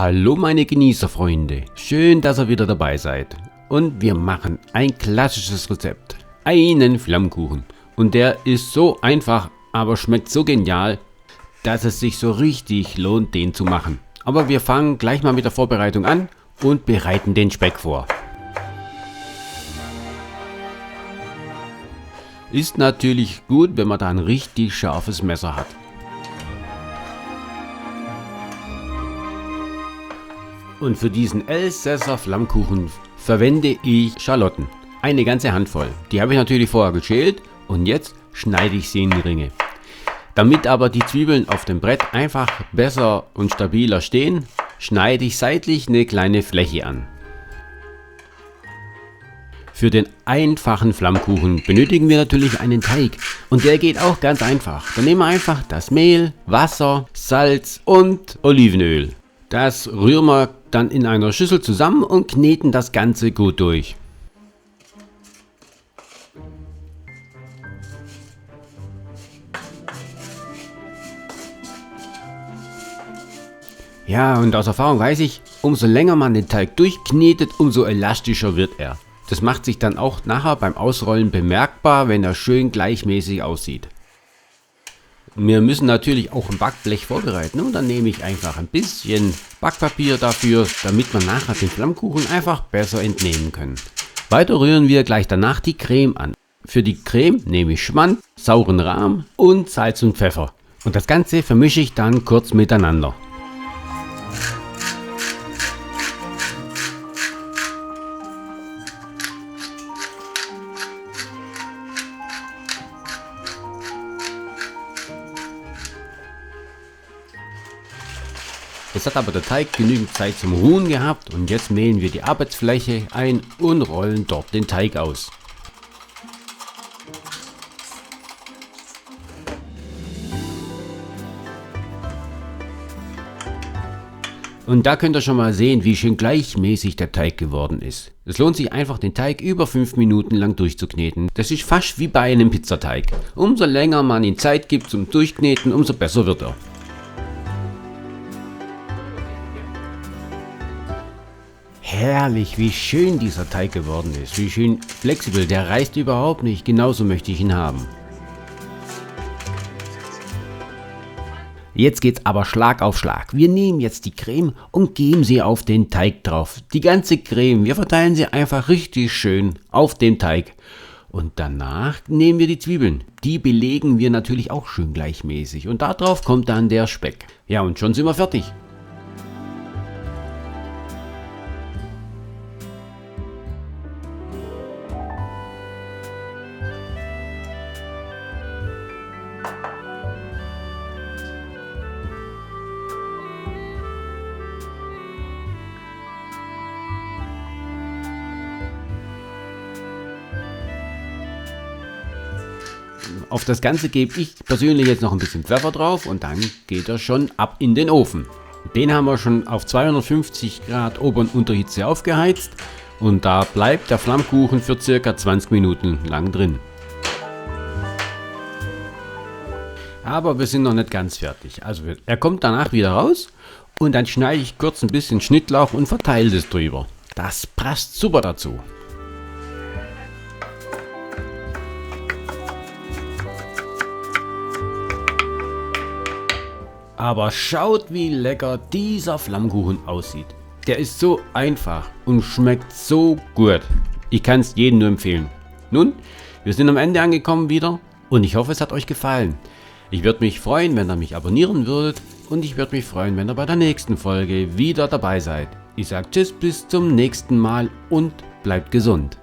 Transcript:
Hallo meine Genießerfreunde, schön, dass ihr wieder dabei seid. Und wir machen ein klassisches Rezept, einen Flammkuchen. Und der ist so einfach, aber schmeckt so genial, dass es sich so richtig lohnt, den zu machen. Aber wir fangen gleich mal mit der Vorbereitung an und bereiten den Speck vor. Ist natürlich gut, wenn man da ein richtig scharfes Messer hat. Und für diesen Elsässer Flammkuchen verwende ich Schalotten. Eine ganze Handvoll. Die habe ich natürlich vorher geschält und jetzt schneide ich sie in Ringe. Damit aber die Zwiebeln auf dem Brett einfach besser und stabiler stehen, schneide ich seitlich eine kleine Fläche an. Für den einfachen Flammkuchen benötigen wir natürlich einen Teig und der geht auch ganz einfach. Dann nehmen wir einfach das Mehl, Wasser, Salz und Olivenöl. Das rühren wir dann in einer Schüssel zusammen und kneten das Ganze gut durch. Ja, und aus Erfahrung weiß ich, umso länger man den Teig durchknetet, umso elastischer wird er. Das macht sich dann auch nachher beim Ausrollen bemerkbar, wenn er schön gleichmäßig aussieht. Wir müssen natürlich auch ein Backblech vorbereiten und dann nehme ich einfach ein bisschen Backpapier dafür, damit wir nachher den Flammkuchen einfach besser entnehmen können. Weiter rühren wir gleich danach die Creme an. Für die Creme nehme ich Schmand, sauren Rahm und Salz und Pfeffer. Und das Ganze vermische ich dann kurz miteinander. Jetzt hat aber der Teig genügend Zeit zum Ruhen gehabt und jetzt mehlen wir die Arbeitsfläche ein und rollen dort den Teig aus. Und da könnt ihr schon mal sehen, wie schön gleichmäßig der Teig geworden ist. Es lohnt sich einfach, den Teig über 5 Minuten lang durchzukneten. Das ist fast wie bei einem Pizzateig. Umso länger man ihm Zeit gibt zum Durchkneten, umso besser wird er. Herrlich, wie schön dieser Teig geworden ist, wie schön flexibel, der reißt überhaupt nicht, genauso möchte ich ihn haben. Jetzt geht's aber Schlag auf Schlag. Wir nehmen jetzt die Creme und geben sie auf den Teig drauf. Die ganze Creme, wir verteilen sie einfach richtig schön auf den Teig. Und danach nehmen wir die Zwiebeln. Die belegen wir natürlich auch schön gleichmäßig und darauf kommt dann der Speck. Ja, und schon sind wir fertig. Auf das Ganze gebe ich persönlich jetzt noch ein bisschen Pfeffer drauf und dann geht er schon ab in den Ofen. Den haben wir schon auf 250 Grad Ober- und Unterhitze aufgeheizt und da bleibt der Flammkuchen für ca. 20 Minuten lang drin. Aber wir sind noch nicht ganz fertig. Also er kommt danach wieder raus und dann schneide ich kurz ein bisschen Schnittlauch und verteile das drüber. Das passt super dazu. Aber schaut, wie lecker dieser Flammkuchen aussieht. Der ist so einfach und schmeckt so gut. Ich kann es jedem nur empfehlen. Nun, wir sind am Ende angekommen wieder und ich hoffe, es hat euch gefallen. Ich würde mich freuen, wenn ihr mich abonnieren würdet und ich würde mich freuen, wenn ihr bei der nächsten Folge wieder dabei seid. Ich sage Tschüss, bis zum nächsten Mal und bleibt gesund.